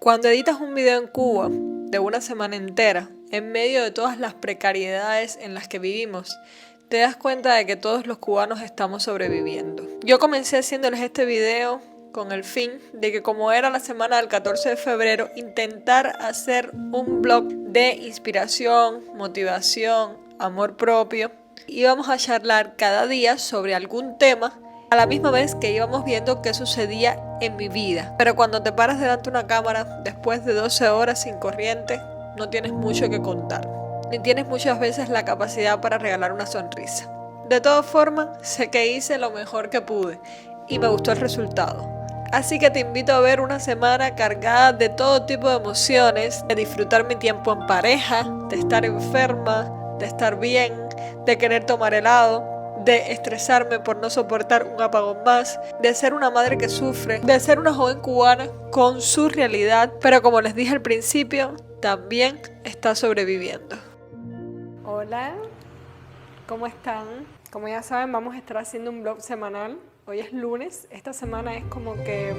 Cuando editas un video en Cuba de una semana entera, en medio de todas las precariedades en las que vivimos, te das cuenta de que todos los cubanos estamos sobreviviendo. Yo comencé haciéndoles este video con el fin de que, como era la semana del 14 de febrero, intentar hacer un blog de inspiración, motivación, amor propio. Íbamos a charlar cada día sobre algún tema, a la misma vez que íbamos viendo qué sucedía en mi vida. Pero cuando te paras delante de una cámara, después de 12 horas sin corriente, no tienes mucho que contar, ni tienes muchas veces la capacidad para regalar una sonrisa. De todas formas, sé que hice lo mejor que pude y me gustó el resultado. Así que te invito a ver una semana cargada de todo tipo de emociones, de disfrutar mi tiempo en pareja, de estar enferma, de estar bien, de querer tomar helado, de estresarme por no soportar un apagón más, de ser una madre que sufre, de ser una joven cubana con su realidad, pero como les dije al principio, también está sobreviviendo. Hola, ¿cómo están? Como ya saben, vamos a estar haciendo un vlog semanal. Hoy es lunes, esta semana es como que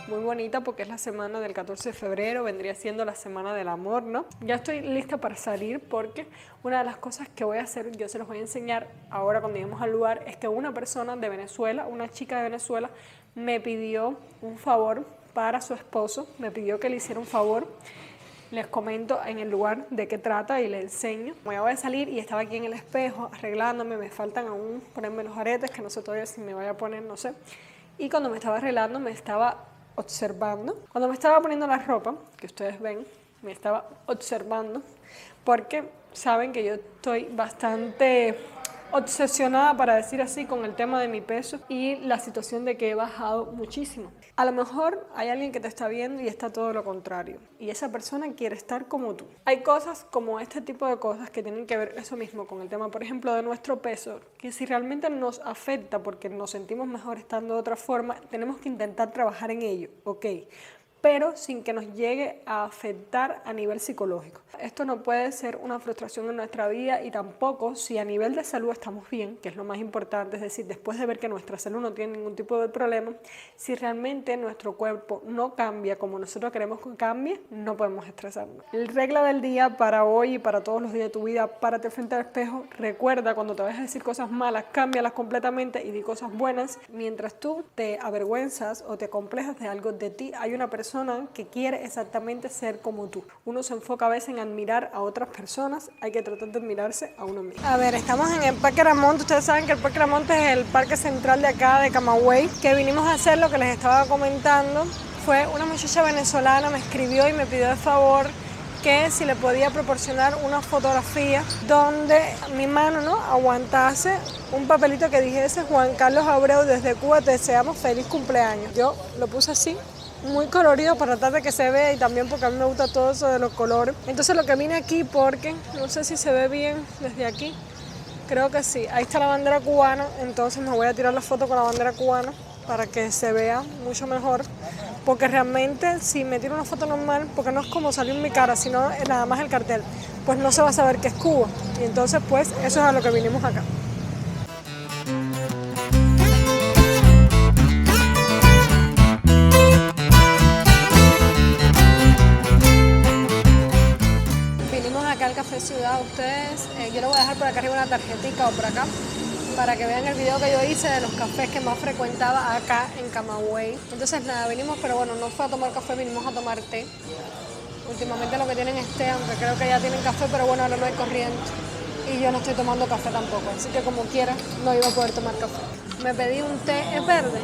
muy bonita porque es la semana del 14 de febrero, vendría siendo la semana del amor, ¿no? Ya estoy lista para salir porque una de las cosas que voy a hacer, yo se los voy a enseñar ahora cuando lleguemos al lugar, es que una persona de Venezuela, una chica de Venezuela, me pidió un favor para su esposo, me pidió que le hiciera un favor. Les comento en el lugar de qué trata y les enseño. Voy a salir y estaba aquí en el espejo arreglándome, me faltan aún ponerme los aretes, que no sé todavía si me voy a poner, no sé. Y cuando me estaba arreglando me estaba observando. Cuando me estaba poniendo la ropa, que ustedes ven, me estaba observando, porque saben que yo estoy bastante obsesionada, para decir así, con el tema de mi peso y la situación de que he bajado muchísimo. A lo mejor hay alguien que te está viendo y está todo lo contrario, y esa persona quiere estar como tú. Hay cosas como este tipo de cosas que tienen que ver eso mismo con el tema, por ejemplo, de nuestro peso, que si realmente nos afecta porque nos sentimos mejor estando de otra forma, tenemos que intentar trabajar en ello, ¿ok? Pero sin que nos llegue a afectar a nivel psicológico. Esto no puede ser una frustración en nuestra vida, y tampoco si a nivel de salud estamos bien, que es lo más importante, es decir, después de ver que nuestra salud no tiene ningún tipo de problema, si realmente nuestro cuerpo no cambia como nosotros queremos que cambie, no podemos estresarnos. La regla del día para hoy y para todos los días de tu vida: párate frente al espejo, recuerda cuando te vayas a decir cosas malas, cámbialas completamente y di cosas buenas. Mientras tú te avergüenzas o te complejas de algo de ti, hay una persona que quiere exactamente ser como tú. Uno se enfoca a veces en admirar a otras personas, hay que tratar de admirarse a uno mismo. A ver, estamos en el Parque Aramonte. Ustedes saben que el Parque Aramonte es el parque central de acá, de Camagüey, que vinimos a hacer lo que les estaba comentando. Fue una muchacha venezolana, me escribió y me pidió de favor que si le podía proporcionar una fotografía donde mi mano, ¿no?, aguantase un papelito que dijese: Juan Carlos Abreu, desde Cuba te deseamos feliz cumpleaños. Yo lo puse así, muy colorido, para tratar de que se vea, y también porque a mí me gusta todo eso de los colores. Entonces lo que vine aquí, porque no sé si se ve bien desde aquí, creo que sí, ahí está la bandera cubana, entonces me voy a tirar la foto con la bandera cubana para que se vea mucho mejor, porque realmente si me tiro una foto normal, porque no es como salió en mi cara, sino nada más el cartel, pues no se va a saber que es Cuba, y entonces pues eso es a lo que vinimos acá. Acá al Café Ciudad, ustedes, yo les voy a dejar por acá arriba una tarjetita o por acá para que vean el video que yo hice de los cafés que más frecuentaba acá en Camagüey. Entonces nada, vinimos, pero bueno, no fue a tomar café, vinimos a tomar té. Últimamente lo que tienen es té, aunque creo que ya tienen café, pero bueno, ahora no hay corriente y yo no estoy tomando café tampoco, así que como quiera no iba a poder tomar café. Me pedí un té, ¿es verde?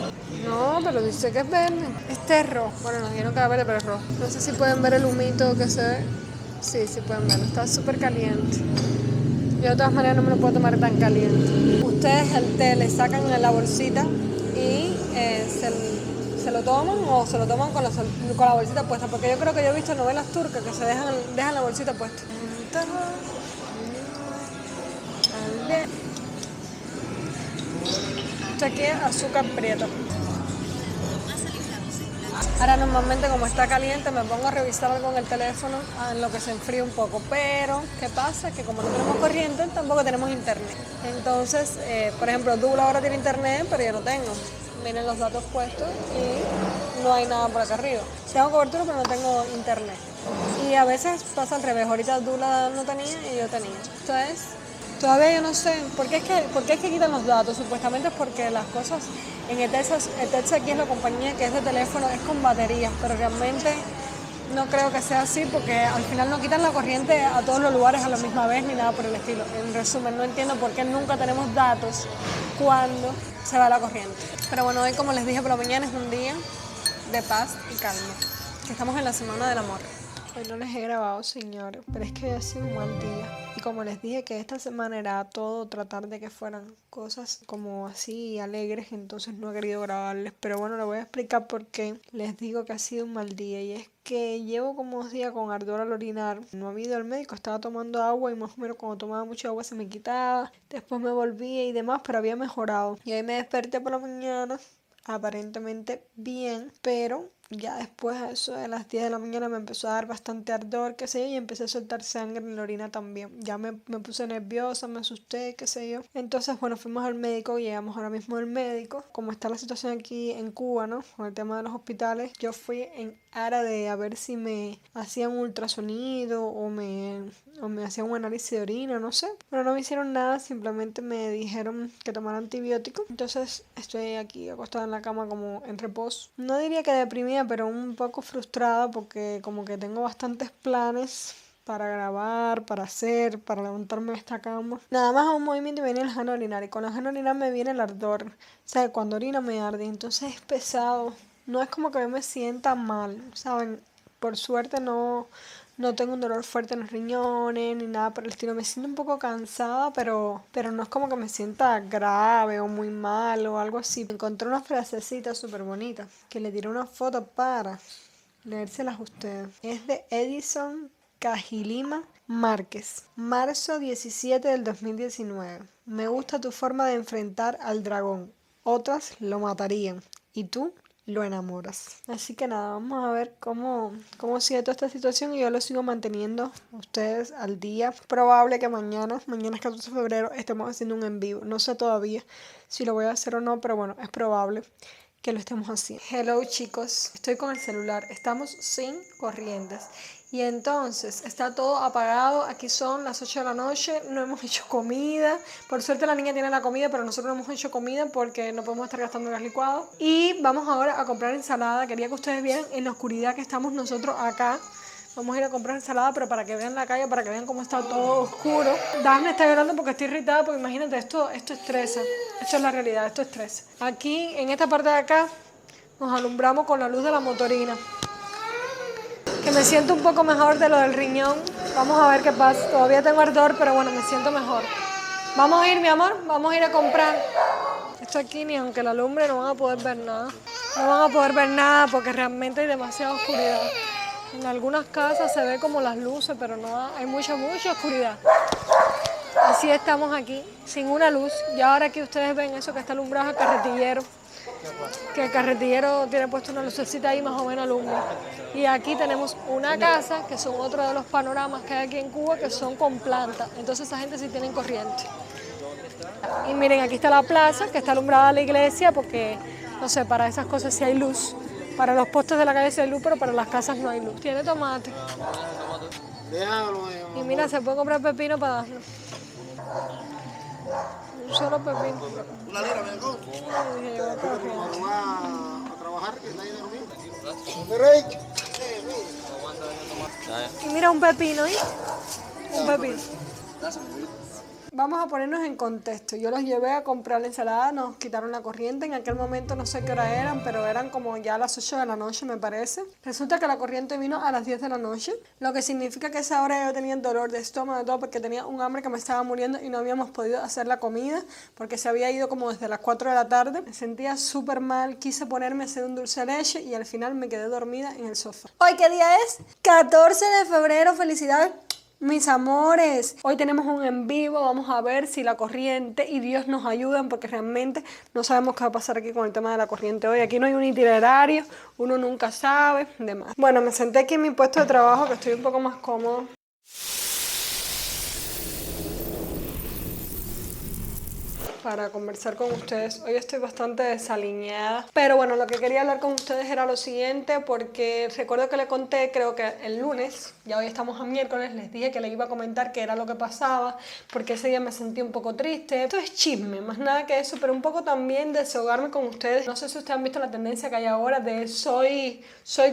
No, pero dice que es verde. Este es rojo, bueno, nos dijeron que era verde, pero es rojo. No sé si pueden ver el humito que se ve. Sí, sí pueden verlo, está súper caliente. Yo de todas maneras no me lo puedo tomar tan caliente. Ustedes el té le sacan la bolsita y se lo toman, o se lo toman con la bolsita puesta, porque yo creo que yo he visto novelas turcas que se dejan la bolsita puesta. Esto aquí es azúcar prieto. Ahora normalmente, como está caliente, me pongo a revisar algo en el teléfono en lo que se enfría un poco, pero ¿qué pasa? Que como no tenemos corriente, tampoco tenemos internet. Entonces, por ejemplo, Dula ahora tiene internet, pero yo no tengo. Miren los datos puestos y no hay nada por acá arriba. Tengo cobertura pero no tengo internet. Y a veces pasa al revés, ahorita Dula no tenía y yo tenía. Entonces, todavía yo no sé, por qué es que quitan los datos? Supuestamente es porque las cosas en ETELSA aquí es la compañía que es de teléfono, es con baterías, pero realmente no creo que sea así porque al final no quitan la corriente a todos los lugares a la misma vez ni nada por el estilo. En resumen, no entiendo por qué nunca tenemos datos cuando se va la corriente. Pero bueno, hoy como les dije por la mañana es un día de paz y calma. Estamos en la Semana del Amor. Hoy no les he grabado, señores, pero es que hoy ha sido un mal día. Y como les dije que esta semana era todo tratar de que fueran cosas como así alegres, entonces no he querido grabarles. Pero bueno, les voy a explicar por qué les digo que ha sido un mal día. Y es que llevo como 2 días con ardor al orinar. No había ido al médico, estaba tomando agua y más o menos cuando tomaba mucha agua se me quitaba. Después me volvía y demás, pero había mejorado. Y ahí me desperté por la mañana, aparentemente bien, pero ya después a eso de las 10 de la mañana me empezó a dar bastante ardor, qué sé yo, y empecé a soltar sangre en la orina también. Ya me puse nerviosa, me asusté, qué sé yo. Entonces, bueno, fuimos al médico, llegamos ahora mismo al médico. Como está la situación aquí en Cuba, ¿no? Con el tema de los hospitales, yo fui en aras de a ver si me hacían un ultrasonido o me hacían un análisis de orina, no sé. Pero no me hicieron nada, simplemente me dijeron que tomara antibiótico. Entonces estoy aquí acostada en la cama como en reposo. No diría que deprimida, pero un poco frustrada porque como que tengo bastantes planes para grabar, para hacer, para levantarme de esta cama. Nada más a un movimiento y me viene el gano orinar. Y con el gano orinar me viene el ardor. O sea, cuando orina me arde. Entonces es pesado. No es como que yo me sienta mal, ¿saben? Por suerte no tengo un dolor fuerte en los riñones ni nada por el estilo. Me siento un poco cansada, pero no es como que me sienta grave o muy mal o algo así. Encontré una frasecita súper bonita que le tiré una foto para leérselas a ustedes. Es de Edison Cajilima Márquez, marzo 17 del 2019. Me gusta tu forma de enfrentar al dragón. Otras lo matarían. ¿Y tú? Lo enamoras. Así que nada, vamos a ver cómo sigue toda esta situación y yo lo sigo manteniendo a ustedes al día. Probable que mañana es 14 de febrero, estemos haciendo un en vivo. No sé todavía si lo voy a hacer o no, pero bueno, es probable que lo estemos haciendo. Hello chicos, estoy con el celular, estamos sin corrientes y entonces está todo apagado. Aquí son las 8 de la noche, no hemos hecho comida. Por suerte la niña tiene la comida, pero nosotros no hemos hecho comida porque no podemos estar gastando gas licuado. Y vamos ahora a comprar ensalada. Quería que ustedes vieran en la oscuridad que estamos nosotros acá. Vamos a ir a comprar ensalada, pero para que vean la calle, para que vean cómo está todo oscuro. Dafne está llorando porque estoy irritada, porque imagínate, esto estresa. Esto es la realidad, esto estresa. Aquí, en esta parte de acá, nos alumbramos con la luz de la motorina. Que me siento un poco mejor de lo del riñón. Vamos a ver qué pasa. Todavía tengo ardor, pero bueno, me siento mejor. Vamos a ir, mi amor, vamos a ir a comprar. Esto aquí, ni aunque la alumbre, no van a poder ver nada. No van a poder ver nada porque realmente hay demasiada oscuridad. En algunas casas se ve como las luces, pero no hay mucha oscuridad. Así estamos aquí, sin una luz. Y ahora aquí ustedes ven eso que está alumbrado el carretillero. Que el carretillero tiene puesto una lucecita ahí más o menos alumbra. Y aquí tenemos una casa, que son otro de los panoramas que hay aquí en Cuba, que son con planta. Entonces esa gente sí tiene corriente. Y miren, aquí está la plaza, que está alumbrada la iglesia, porque, no sé, para esas cosas sí hay luz. Para los postes de la calle sí hay luz, pero para las casas no hay luz. Tiene tomate. Y mira, se puede comprar pepino para darlo. Un solo pepino. Una lira, me dejó. Vamos a trabajar, que está ahí dormido. Y mira un pepino, ¿eh? Un pepino. Vamos a ponernos en contexto. Yo los llevé a comprar la ensalada, nos quitaron la corriente. En aquel momento no sé qué hora eran, pero eran como ya a las 8 de la noche, me parece. Resulta que la corriente vino a las 10 de la noche, lo que significa que a esa hora yo tenía dolor de estómago de todo porque tenía un hambre que me estaba muriendo y no habíamos podido hacer la comida porque se había ido como desde las 4 de la tarde. Me sentía súper mal, quise ponerme a hacer un dulce de leche y al final me quedé dormida en el sofá. ¿Hoy qué día es? 14 de febrero, felicidades. Mis amores, hoy tenemos un en vivo, vamos a ver si la corriente y Dios nos ayudan porque realmente no sabemos qué va a pasar aquí con el tema de la corriente hoy. Aquí no hay un itinerario, uno nunca sabe, demás. Bueno, me senté aquí en mi puesto de trabajo que estoy un poco más cómodo. para conversar con ustedes. Hoy estoy bastante desaliñada, pero bueno, lo que quería hablar con ustedes era lo siguiente, porque recuerdo que le conté, creo que el lunes, ya hoy estamos a miércoles, les dije que le iba a comentar qué era lo que pasaba, porque ese día me sentí un poco triste. Esto es chisme, más nada que eso, pero un poco también desahogarme con ustedes. No sé si ustedes han visto la tendencia que hay ahora de soy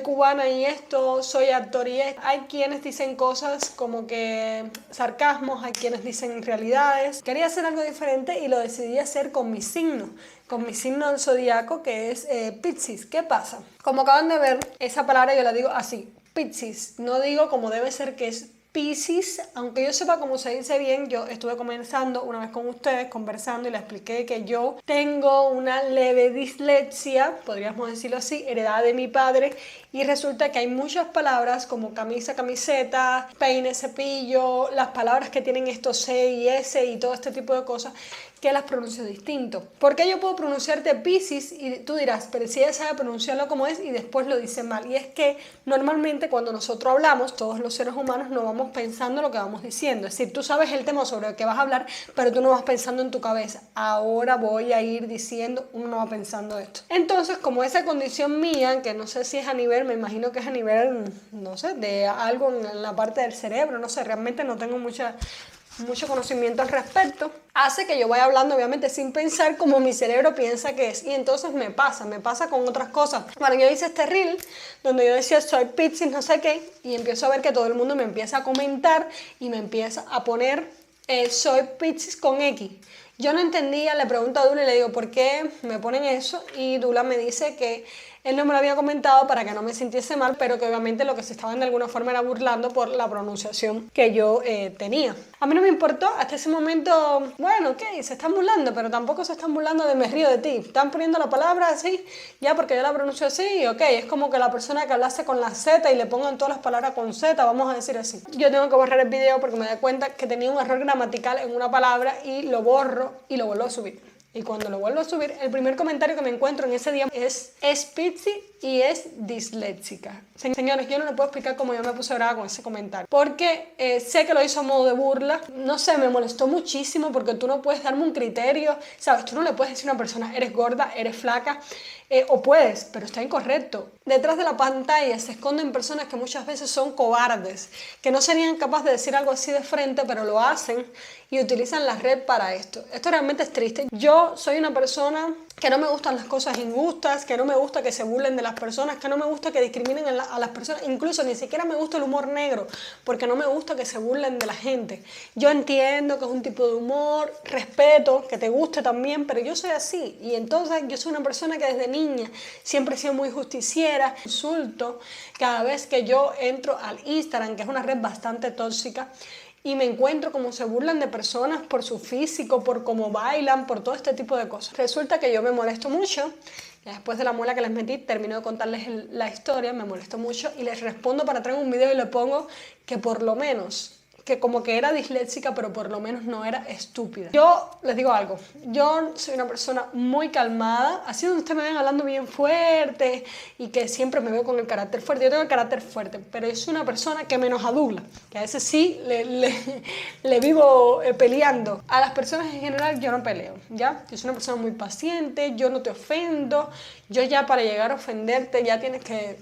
cubana y esto, soy actor y esto. Hay quienes dicen cosas como que sarcasmos, hay quienes dicen realidades. Quería hacer algo diferente y lo decidí hacer con mi signo del zodiaco, que es Piscis. ¿Qué pasa? Como acaban de ver, esa palabra yo la digo así, Piscis. No digo como debe ser, que es Piscis, aunque yo sepa cómo se dice bien. Yo estuve comenzando una vez con ustedes, conversando, y les expliqué que yo tengo una leve dislexia, podríamos decirlo así, heredada de mi padre, y resulta que hay muchas palabras como camisa, camiseta, peine, cepillo, las palabras que tienen estos C y S y todo este tipo de cosas, que las pronuncio distinto. ¿Por qué yo puedo pronunciarte Piscis y tú dirás, pero si ella sabe pronunciarlo como es y después lo dice mal? Y es que normalmente cuando nosotros hablamos, todos los seres humanos no vamos pensando lo que vamos diciendo. Es decir, tú sabes el tema sobre el que vas a hablar, pero tú no vas pensando en tu cabeza. Ahora voy a ir diciendo, uno no va pensando esto. Entonces, como esa condición mía, que no sé si es a nivel, me imagino que es a nivel, no sé, de algo en la parte del cerebro, no sé, realmente no tengo mucho conocimiento al respecto, hace que yo vaya hablando obviamente sin pensar como mi cerebro piensa que es, y entonces me pasa con otras cosas. Bueno, yo hice este reel donde yo decía soy Piscis no sé qué, y empiezo a ver que todo el mundo me empieza a comentar y me empieza a poner soy Piscis con X. Yo no entendía, le pregunto a Dula y le digo ¿por qué me ponen eso? Y Dula me dice que él no me lo había comentado para que no me sintiese mal, pero que obviamente lo que se estaban de alguna forma era burlando por la pronunciación que yo tenía. A mí no me importó hasta ese momento. Bueno, ok, se están burlando, pero tampoco se están burlando de me río de ti. Están poniendo la palabra así, ya porque yo la pronuncio así, ok, es como que la persona que hablase con la Z y le pongan todas las palabras con Z, vamos a decir así. Yo tengo que borrar el video porque me da cuenta que tenía un error gramatical en una palabra y lo borro y lo vuelvo a subir. Y cuando lo vuelvo a subir, el primer comentario que me encuentro en ese día es Piscis y es disléxica. Señores, yo no le puedo explicar cómo yo me puse brava con ese comentario, porque sé que lo hizo a modo de burla. No sé, me molestó muchísimo porque tú no puedes darme un criterio, ¿sabes? Tú no le puedes decir a una persona, eres gorda, eres flaca, o puedes, pero está incorrecto. Detrás de la pantalla se esconden personas que muchas veces son cobardes, que no serían capaces de decir algo así de frente, pero lo hacen y utilizan la red para esto. Esto realmente es triste. Yo soy una persona que no me gustan las cosas injustas, que no me gusta que se burlen de las personas, que no me gusta que discriminen a las personas, incluso ni siquiera me gusta el humor negro, porque no me gusta que se burlen de la gente. Yo entiendo que es un tipo de humor, respeto, que te guste también, pero yo soy así, y entonces yo soy una persona que desde niña siempre he sido muy justiciera, insulto cada vez que yo entro al Instagram, que es una red bastante tóxica, y me encuentro como se burlan de personas por su físico, por cómo bailan, por todo este tipo de cosas. Resulta que yo me molesto mucho. Y después de la muela que les metí, termino de contarles la historia, me molesto mucho y les respondo para atrás un video y le pongo que por lo menos, que como que era disléxica, pero por lo menos no era estúpida. Yo les digo algo, yo soy una persona muy calmada, así donde ustedes me ven hablando bien fuerte y que siempre me veo con el carácter fuerte. Yo tengo el carácter fuerte, pero yo soy una persona que menos a Douglas, que a veces sí le vivo peleando. A las personas en general yo no peleo, ¿ya? Yo soy una persona muy paciente, yo no te ofendo, yo ya para llegar a ofenderte ya tienes que...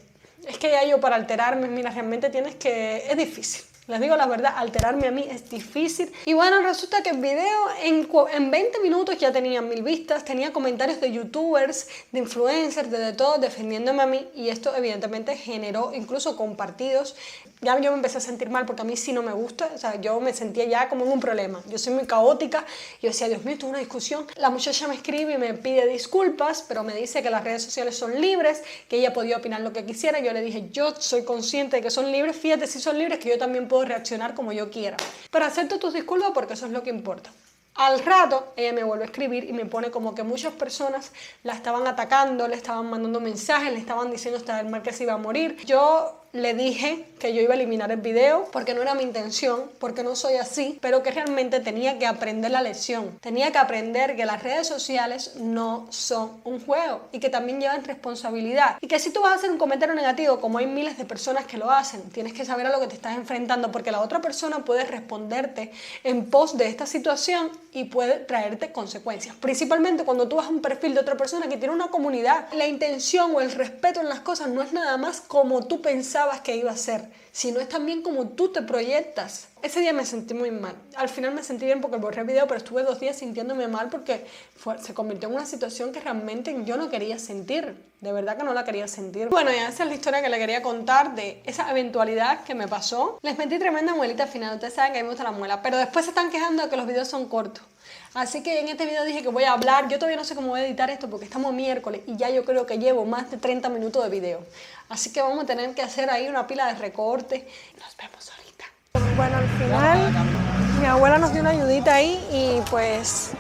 Es que ya yo para alterarme, mira, realmente tienes que... Es difícil. Les digo la verdad, alterarme a mí es difícil. Y bueno, resulta que el video en 20 minutos ya tenía 1000 vistas, tenía comentarios de youtubers, de influencers, de todo, defendiéndome a mí. Y esto evidentemente generó incluso compartidos. Ya yo me empecé a sentir mal porque a mí sí no me gusta. O sea, yo me sentía ya como en un problema. Yo soy muy caótica. Yo decía, Dios mío, esto es una discusión. La muchacha me escribe y me pide disculpas, pero me dice que las redes sociales son libres, que ella podía opinar lo que quisiera. Yo le dije, yo soy consciente de que son libres. Fíjate si son libres, que yo también puedo reaccionar como yo quiera, pero acepto tus disculpas porque eso es lo que importa. Al rato ella me vuelve a escribir y me pone como que muchas personas la estaban atacando, le estaban mandando mensajes, le estaban diciendo hasta el mal que se iba a morir. Yo le dije que yo iba a eliminar el video porque no era mi intención, porque no soy así, pero que realmente tenía que aprender la lección. Tenía que aprender que las redes sociales no son un juego y que también llevan responsabilidad. Y que si tú vas a hacer un comentario negativo, como hay miles de personas que lo hacen, tienes que saber a lo que te estás enfrentando, porque la otra persona puede responderte en pos de esta situación y puede traerte consecuencias. Principalmente cuando tú vas a un perfil de otra persona que tiene una comunidad. La intención o el respeto en las cosas no es nada más como tú pensabas que iba a ser, sino es también como tú te proyectas. Ese día me sentí muy mal. Al final me sentí bien porque borré el video, pero estuve 2 días sintiéndome mal porque se convirtió en una situación que realmente yo no quería sentir. De verdad que no la quería sentir. Bueno, ya esa es la historia que le quería contar de esa eventualidad que me pasó. Les metí tremenda muelita al final. Ustedes saben que a mí me gusta la muela, pero después se están quejando de que los videos son cortos. Así que en este video dije que voy a hablar. Yo todavía no sé cómo voy a editar esto porque estamos miércoles y ya yo creo que llevo más de 30 minutos de video. Así que vamos a tener que hacer ahí una pila de recortes. Nos vemos ahorita. Bueno, al final mi abuela nos dio una ayudita ahí y pues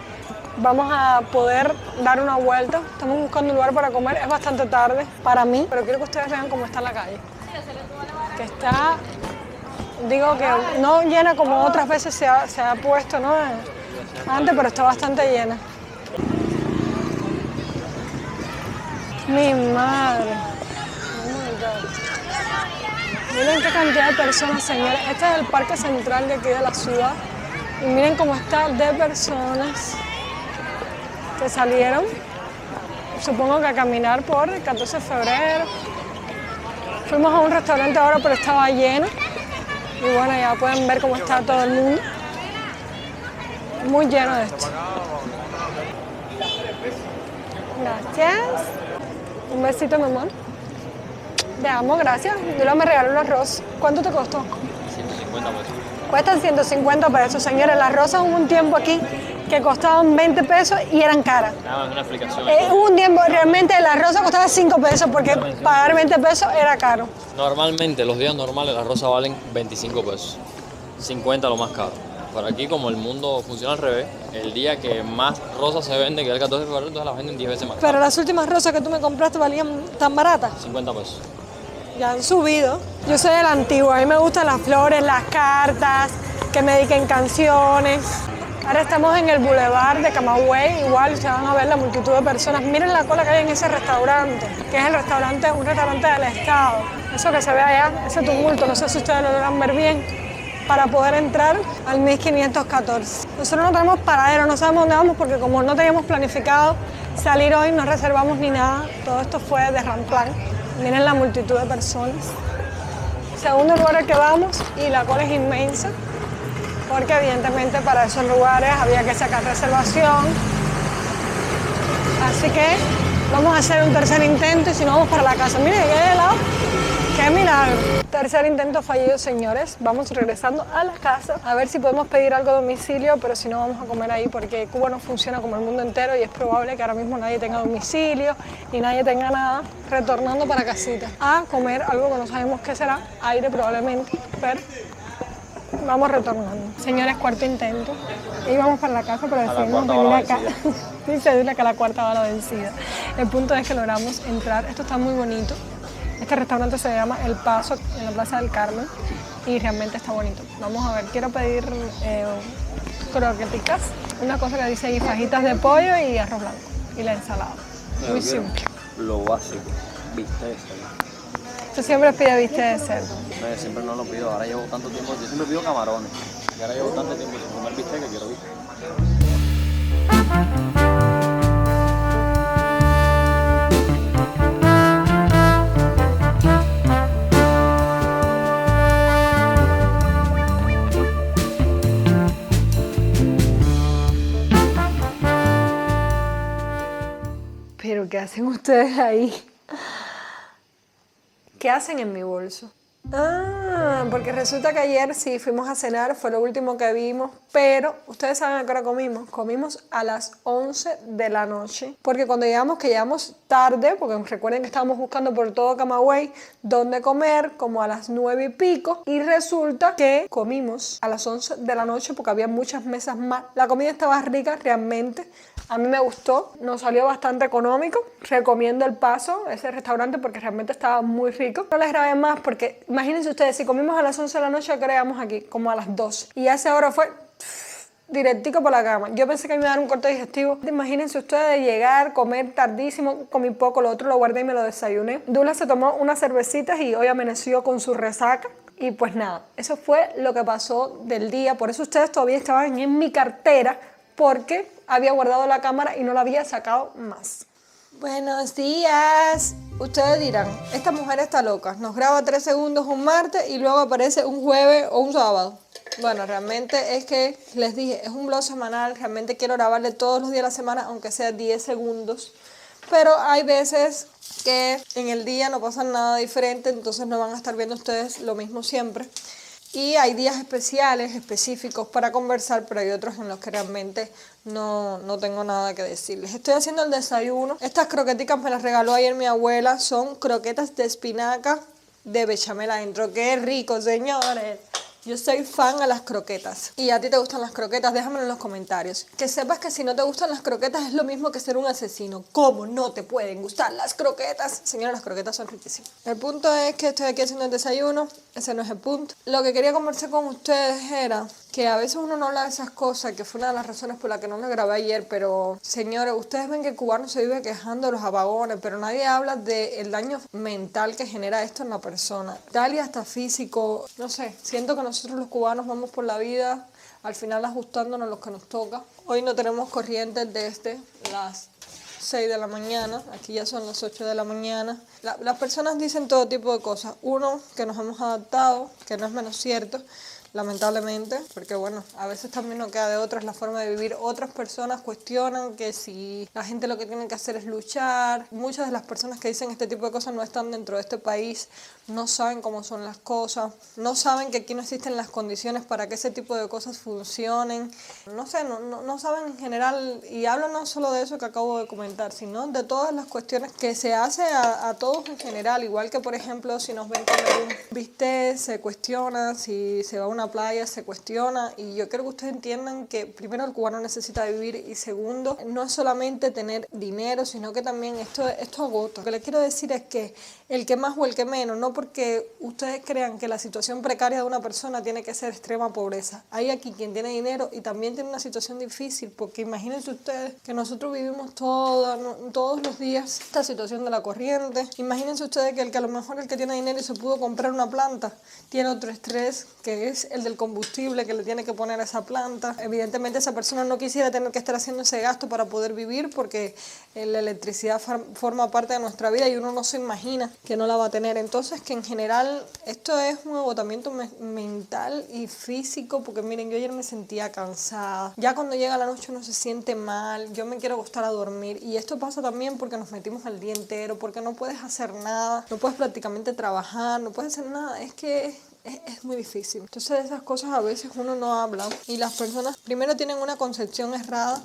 vamos a poder dar una vuelta. Estamos buscando un lugar para comer. Es bastante tarde para mí, pero quiero que ustedes vean cómo está la calle. Que está, digo que no llena como otras veces se ha puesto, ¿no? Antes, pero está bastante llena. Mi madre. Oh my God. Miren qué cantidad de personas, señores. Este es el parque central de aquí de la ciudad. Y miren cómo está de personas que salieron, supongo que a caminar por el 14 de febrero. Fuimos a un restaurante ahora, pero estaba lleno. Y bueno, ya pueden ver cómo está todo el mundo. Muy lleno de esto. Gracias. Un besito, mi amor. Te amo, gracias. Yo me regaló un arroz. ¿Cuánto te costó? 150 pesos. Cuestan 150 pesos, señores. Las rosas hubo un tiempo aquí que costaban 20 pesos y eran caras. Nada más una explicación. Hubo un tiempo realmente la rosa costaba 5 pesos porque pagar 20 pesos era caro. Normalmente, los días normales, las rosas valen 25 pesos. 50 lo más caro. Pero aquí, como el mundo funciona al revés, el día que más rosas se venden, que es el 14 de febrero, entonces las venden 10 veces más. Pero las últimas rosas que tú me compraste valían tan baratas. 50 pesos. Ya han subido. Yo soy de la antigua, a mí me gustan las flores, las cartas, que me dediquen canciones. Ahora estamos en el Boulevard de Camagüey, igual ustedes van a ver la multitud de personas. Miren la cola que hay en ese restaurante, que es un restaurante del Estado. Eso que se ve allá, ese tumulto, no sé si ustedes lo logran ver bien, para poder entrar al 1514. Nosotros no tenemos paradero, no sabemos dónde vamos porque como no teníamos planificado salir hoy, no reservamos ni nada. Todo esto fue de ramplán. Miren la multitud de personas. Segundo lugar al que vamos y la cola es inmensa porque evidentemente para esos lugares había que sacar reservación. Así que vamos a hacer un tercer intento y si no vamos para la casa. Miren, aquí hay helado. ¡Qué milagro! Tercer intento fallido, señores. Vamos regresando a la casa a ver si podemos pedir algo a domicilio, pero si no vamos a comer ahí porque Cuba no funciona como el mundo entero y es probable que ahora mismo nadie tenga domicilio ni nadie tenga nada. Retornando para casita a comer algo que no sabemos qué será, aire probablemente, pero vamos retornando. Señores, cuarto intento. Y vamos para la casa, pero decidimos venir acá. Dice que a la cuarta va la vencida. El punto es que logramos entrar. Esto está muy bonito. Este restaurante se llama El Paso, en la Plaza del Carmen, y realmente está bonito. Vamos a ver, quiero pedir croqueticas, una cosa que dice ahí, fajitas de pollo y arroz blanco, y la ensalada. Muy simple. Lo básico, bistec de cerdo. Tú siempre pides bistec de cerdo. No, yo siempre no lo pido, ahora llevo tanto tiempo, yo siempre pido camarones. Y ahora llevo tanto tiempo sin comer bistec que quiero bistec. ¿Pero qué hacen ustedes ahí? ¿Qué hacen en mi bolso? Ah, porque resulta que ayer sí fuimos a cenar, fue lo último que vimos, pero ustedes saben a qué hora comimos. Comimos a las 11 de la noche, porque cuando llegamos, que llegamos tarde, porque recuerden que estábamos buscando por todo Camagüey dónde comer, como a las 9 y pico, y resulta que comimos a las 11 de la noche porque había muchas mesas más. La comida estaba rica realmente, A mí me gustó, nos salió bastante económico. Recomiendo El Paso, ese restaurante, porque realmente estaba muy rico. No les grabé más porque imagínense ustedes, si comimos a las 11 de la noche, creamos aquí como a las 2. Y a esa hora fue directico por la cama. Yo pensé que me iba a dar un corte digestivo. Imagínense ustedes llegar, comer tardísimo, comí poco, lo otro lo guardé y me lo desayuné. Dula se tomó unas cervecitas y hoy amaneció con su resaca. Y pues nada, eso fue lo que pasó del día. Por eso ustedes todavía estaban en mi cartera, porque había guardado la cámara y no la había sacado más. Buenos días. Ustedes dirán, esta mujer está loca. Nos graba 3 segundos un martes y luego aparece un jueves o un sábado. Bueno, realmente es que les dije, es un blog semanal. Realmente quiero grabarle todos los días de la semana, aunque sea 10 segundos. Pero hay veces que en el día no pasa nada diferente, entonces no van a estar viendo ustedes lo mismo siempre. Y hay días especiales, específicos para conversar, pero hay otros en los que realmente no tengo nada que decirles. Estoy haciendo el desayuno. Estas croqueticas me las regaló ayer mi abuela. Son croquetas de espinaca de bechamel adentro. ¡Qué rico, señores! Yo soy fan a las croquetas. ¿Y a ti te gustan las croquetas? Déjamelo en los comentarios. Que sepas que si no te gustan las croquetas es lo mismo que ser un asesino. ¿Cómo no te pueden gustar las croquetas? Señora, las croquetas son riquísimas. El punto es que estoy aquí haciendo el desayuno. Ese no es el punto. Lo que quería conversar con ustedes era que a veces uno no habla de esas cosas, que fue una de las razones por las que no lo grabé ayer, pero señores, ustedes ven que el cubano se vive quejando de los apagones, pero nadie habla del daño mental que genera esto en la persona, tal y hasta físico. No sé, siento que nosotros los cubanos vamos por la vida al final ajustándonos a lo que nos toca. Hoy no tenemos corriente desde las 6 de la mañana, aquí ya son las 8 de la mañana. Las personas dicen todo tipo de cosas. Uno, que nos hemos adaptado, que no es menos cierto, lamentablemente, porque bueno, a veces también no queda de otra, es la forma de vivir. Otras personas cuestionan que si la gente lo que tiene que hacer es luchar. Muchas de las personas que dicen este tipo de cosas no están dentro de este país, no saben cómo son las cosas, no saben que aquí no existen las condiciones para que ese tipo de cosas funcionen. No sé, no saben en general, y hablo no solo de eso que acabo de comentar, sino de todas las cuestiones que se hace a todos en general. Igual que, por ejemplo, si nos ven comer un bistec, se cuestiona, si se va a una playa, se cuestiona. Y yo creo que ustedes entiendan que primero el cubano necesita vivir, y segundo, no es solamente tener dinero, sino que también esto agota. Lo que les quiero decir es que el que más o el que menos, no porque ustedes crean que la situación precaria de una persona tiene que ser extrema pobreza. Hay aquí quien tiene dinero y también tiene una situación difícil, porque imagínense ustedes que nosotros vivimos todos los días esta situación de la corriente. Imagínense ustedes que a lo mejor el que tiene dinero y se pudo comprar una planta, tiene otro estrés, que es el del combustible que le tiene que poner a esa planta. Evidentemente esa persona no quisiera tener que estar haciendo ese gasto para poder vivir, porque la electricidad forma parte de nuestra vida y uno no se imagina que no la va a tener. Entonces, que en general esto es un agotamiento mental y físico, porque miren, yo ayer me sentía cansada. Ya cuando llega la noche uno se siente mal, yo me quiero acostar a dormir, y esto pasa también porque nos metimos el día entero, porque no puedes hacer nada, no puedes prácticamente trabajar, no puedes hacer nada. Es que es muy difícil. Entonces de esas cosas a veces uno no habla, y las personas primero tienen una concepción errada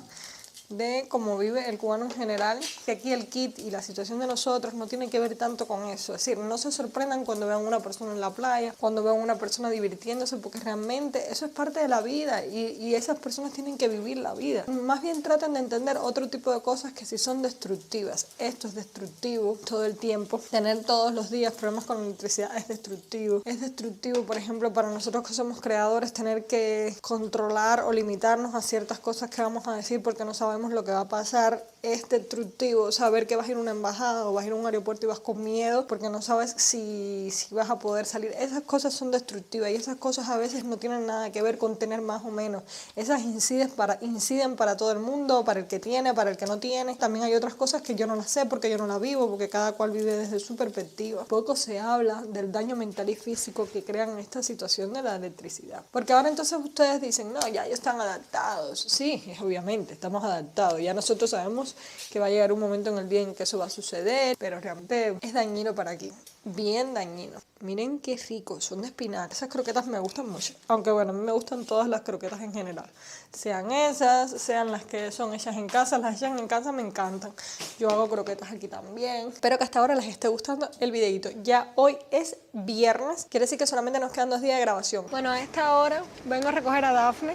de cómo vive el cubano en general, que aquí el kit y la situación de nosotros no tiene que ver tanto con eso. Es decir, no se sorprendan cuando vean una persona en la playa, cuando vean una persona divirtiéndose, porque realmente eso es parte de la vida, y esas personas tienen que vivir la vida. Más bien traten de entender otro tipo de cosas que sí son destructivas. Esto es destructivo todo el tiempo. Tener todos los días problemas con la electricidad es destructivo. Es destructivo, por ejemplo, para nosotros que somos creadores, tener que controlar o limitarnos a ciertas cosas que vamos a decir porque no sabemos lo que va a pasar. Es destructivo saber que vas a ir a una embajada o vas a ir a un aeropuerto y vas con miedo porque no sabes si vas a poder salir. Esas cosas son destructivas, y esas cosas a veces no tienen nada que ver con tener más o menos. Esas inciden para todo el mundo, para el que tiene, para el que no tiene. También hay otras cosas que yo no las sé porque yo no las vivo, porque cada cual vive desde su perspectiva. Poco se habla del daño mental y físico que crean esta situación de la electricidad, porque ahora entonces ustedes dicen, no, ya están adaptados. Sí, obviamente estamos adaptados, ya nosotros sabemos que va a llegar un momento en el día en que eso va a suceder, pero realmente es dañino para aquí. bien dañino. Miren qué ricos, son de espinaca. Esas croquetas me gustan mucho. Aunque bueno, a mí me gustan todas las croquetas en general. Sean esas, sean las que son hechas en casa. Las hechas en casa me encantan. Yo hago croquetas aquí también. Espero que hasta ahora les esté gustando el videito. Ya hoy es viernes. Quiere decir que solamente nos quedan 2 días de grabación. Bueno, a esta hora vengo a recoger a Dafne.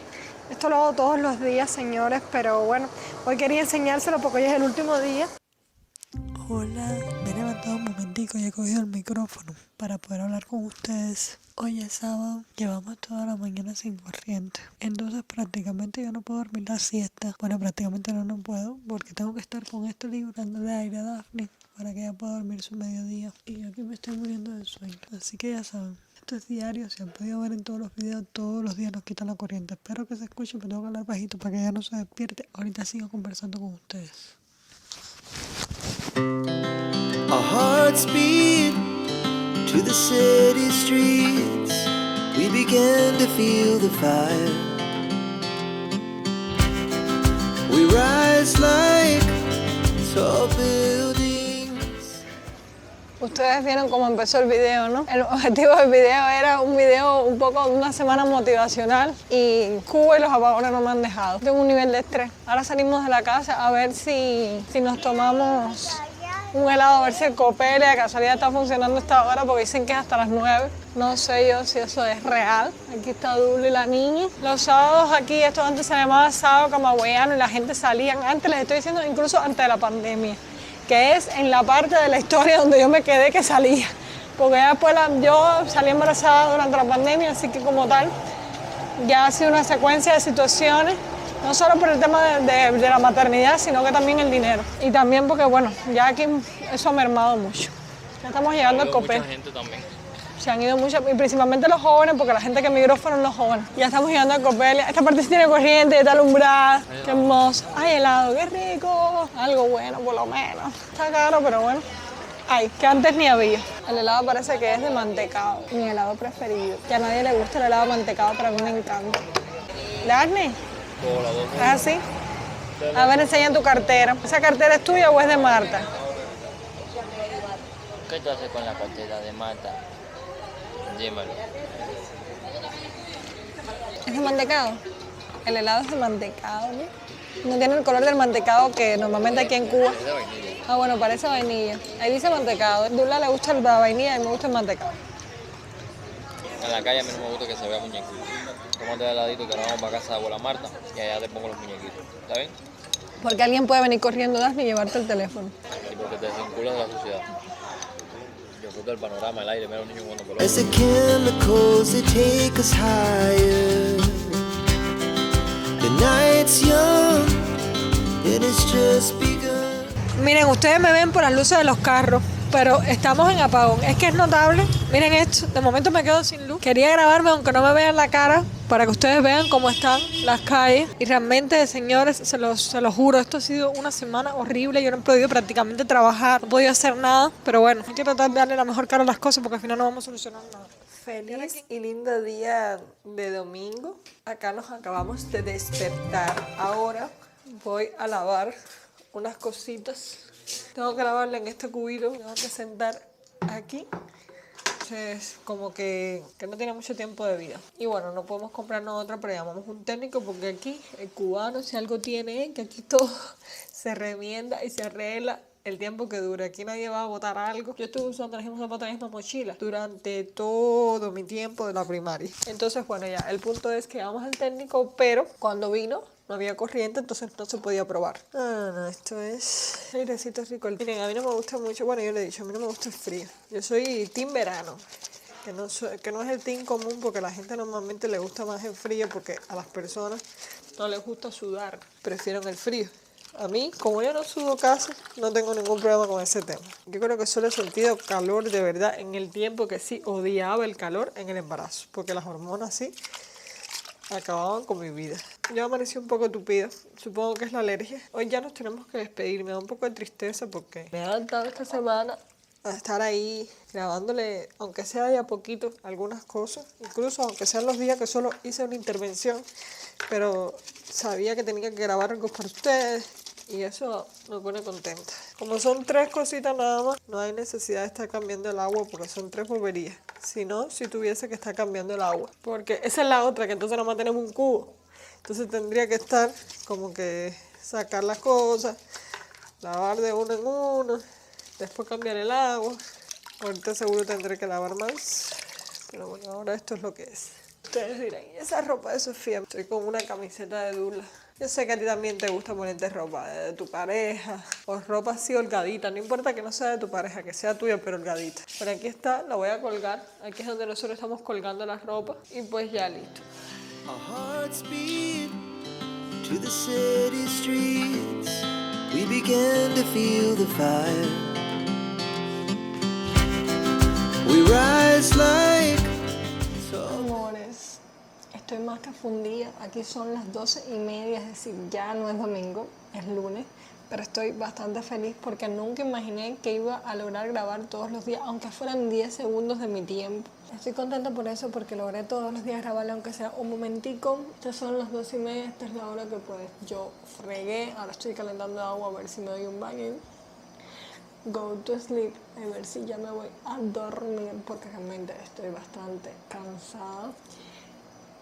Esto lo hago todos los días, señores. Pero bueno, hoy quería enseñárselo porque hoy es el último día. Hola, me he levantado un momentico y he cogido el micrófono para poder hablar con ustedes. Hoy es sábado, llevamos toda la mañana sin corriente, entonces prácticamente yo no puedo dormir la siesta. Bueno, prácticamente no puedo porque tengo que estar con esto librándole aire a Dafne para que ella pueda dormir su mediodía. Y yo aquí me estoy muriendo de sueño, así que ya saben. Esto es diario, se han podido ver en todos los videos, todos los días nos quitan la corriente. Espero que se escuche, pero tengo que hablar bajito para que ella no se despierte. Ahorita sigo conversando con ustedes. Our hearts beat to the city streets. We began to feel the fire. We rise like tall buildings. Ustedes vieron cómo empezó el video, ¿no? El objetivo del video era un video un poco de una semana motivacional y Cuba y los apagones no me han dejado. Tengo un nivel de estrés. Ahora salimos de la casa a ver si nos tomamos un helado, a ver si el Copele de casualidad está funcionando a esta hora porque dicen que es hasta las 9. No sé yo si eso es real. Aquí está Dulce y la niña. Los sábados aquí, esto antes se llamaba sábado camagüeyano y la gente salía. Antes les estoy diciendo, incluso antes de la pandemia, que es en la parte de la historia donde yo me quedé que salía. Porque ya después yo salí embarazada durante la pandemia, así que como tal, ya ha sido una secuencia de situaciones, no solo por el tema de la maternidad, sino que también el dinero. Y también porque, bueno, ya aquí eso ha mermado mucho. Ya estamos llegando al Copel. Mucha gente también. Se han ido muchos, y principalmente los jóvenes, porque la gente que emigró fueron los jóvenes. Ya estamos llegando al Copel. Esta parte sí tiene corriente, está alumbrada. Qué hermoso. Ay, helado, qué rico. Algo bueno, por lo menos. Está caro, pero bueno. Ay, que antes ni había. El helado parece que es de mantecado, mi helado preferido. Que a nadie le gusta el helado mantecado, pero a mí me encanta. Dafne, ¿es así? A ver, enseña tu cartera. ¿Esa cartera es tuya o es de Marta? ¿Qué tú haces con la cartera de Marta? Dímelo. ¿Es de mantecado? El helado es de mantecado, ¿no? No tiene el color del mantecado que normalmente aquí en Cuba. Es de vainilla. Ah, bueno, parece vainilla. Ahí dice mantecado. A Dula le gusta la vainilla y me gusta el mantecado. En la calle a mí no me gusta que se vea muñequito. Tómate de ladito que ahora vamos para casa de abuela Marta y allá te pongo los muñequitos. ¿Está bien? Porque alguien puede venir corriendo, Dafne, y llevarte el teléfono. Y porque te desvinculas de la sociedad. Yo creo que el panorama, el aire, mira a un niño jugando pelota. As the chemicals that take us higher. The night's young, it has just begun. Miren, ustedes me ven por las luces de los carros, pero estamos en apagón. Es que es notable. Miren esto, de momento me quedo sin luz. Quería grabarme aunque no me vean la cara, para que ustedes vean cómo están las calles. Y realmente, señores, se los juro, esto ha sido una semana horrible. Yo no he podido prácticamente trabajar, no he podido hacer nada. Pero bueno, hay que tratar de darle la mejor cara a las cosas porque al final no vamos a solucionar nada. Feliz y lindo día de domingo. Acá nos acabamos de despertar. Ahora voy a lavar unas cositas. Tengo que lavarla en este cubito. Tengo que sentar aquí. Entonces, como que no tiene mucho tiempo de vida. Y bueno, no podemos comprarnos otra, pero llamamos un técnico porque aquí el cubano, si algo tiene, que aquí todo se remienda y se arregla el tiempo que dure. Aquí nadie va a botar algo. Yo estuve usando la misma zapata, la misma mochila durante todo mi tiempo de la primaria. Entonces, bueno, ya, el punto es que vamos al técnico, pero cuando vino no había corriente, entonces no se podía probar. No, esto es airecito rico. Miren, a mí no me gusta mucho, bueno, yo le he dicho, a mí no me gusta el frío. Yo soy team verano, que no es el team común, porque a la gente normalmente le gusta más el frío, porque a las personas no les gusta sudar, prefieren el frío. A mí, como yo no sudo casi, no tengo ningún problema con ese tema. Yo creo que solo he sentido calor de verdad en el tiempo que sí odiaba el calor en el embarazo, porque las hormonas sí acababan con mi vida. Yo amanecí un poco tupida, supongo que es la alergia. Hoy ya nos tenemos que despedir, me da un poco de tristeza porque me he adaptado esta semana a estar ahí grabándole, aunque sea de a poquito, algunas cosas. Incluso aunque sean los días que solo hice una intervención, pero sabía que tenía que grabar algo para ustedes. Y eso me pone contenta. Como son 3 cositas nada más, no hay necesidad de estar cambiando el agua porque son 3 boberías. Si no, si tuviese que estar cambiando el agua. Porque esa es la otra, que entonces nada más tenemos un cubo. Entonces tendría que estar como que sacar las cosas, lavar de uno en uno, después cambiar el agua. Ahorita seguro tendré que lavar más. Pero bueno, ahora esto es lo que es. Ustedes dirán, ¿y esa ropa de Sofía? Estoy con una camiseta de Dula. Yo sé que a ti también te gusta ponerte ropa de tu pareja o ropa así holgadita. No importa que no sea de tu pareja, que sea tuya, pero holgadita. Pero aquí está, la voy a colgar. Aquí es donde nosotros estamos colgando la ropa. Y pues ya listo. Our hearts beat to the city streets. We began to feel the fire. We rise like Amores, estoy más que fundida. Aquí son las 12:30, es decir, ya no es domingo, es lunes. Pero estoy bastante feliz porque nunca imaginé que iba a lograr grabar todos los días, aunque fueran 10 segundos de mi tiempo. Estoy contenta por eso, porque logré todos los días grabarle, aunque sea un momentico. Estas son las 12:30, esta es la hora que pues yo fregué. Ahora estoy calentando agua a ver si me doy un baño. Go to sleep, a ver si ya me voy a dormir, porque realmente estoy bastante cansada.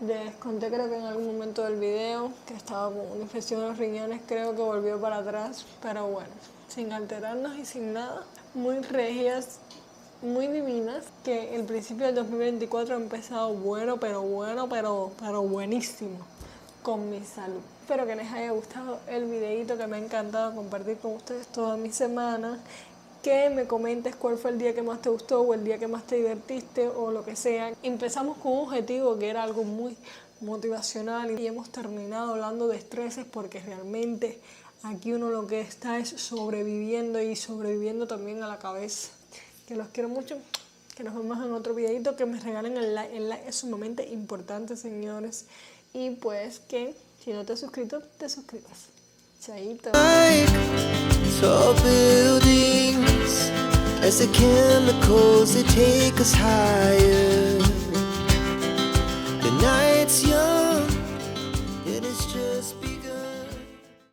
Les conté, creo que en algún momento del video, que estaba con una infección en los riñones, creo que volvió para atrás, pero bueno, sin alterarnos y sin nada, muy regias, muy divinas, que el principio del 2024 ha empezado bueno, pero buenísimo con mi salud. Espero que les haya gustado el videito, que me ha encantado compartir con ustedes toda mi semana. Que me comentes cuál fue el día que más te gustó o el día que más te divertiste o lo que sea. Empezamos con un objetivo que era algo muy motivacional y hemos terminado hablando de estreses, porque realmente aquí uno lo que está es sobreviviendo y sobreviviendo también a la cabeza. Que los quiero mucho, que nos vemos en otro videito, que me regalen el like. El like es sumamente importante, señores. Y pues que si no te has suscrito, te suscribas. Chaito. like tall buildings as the chemicals they take us higher.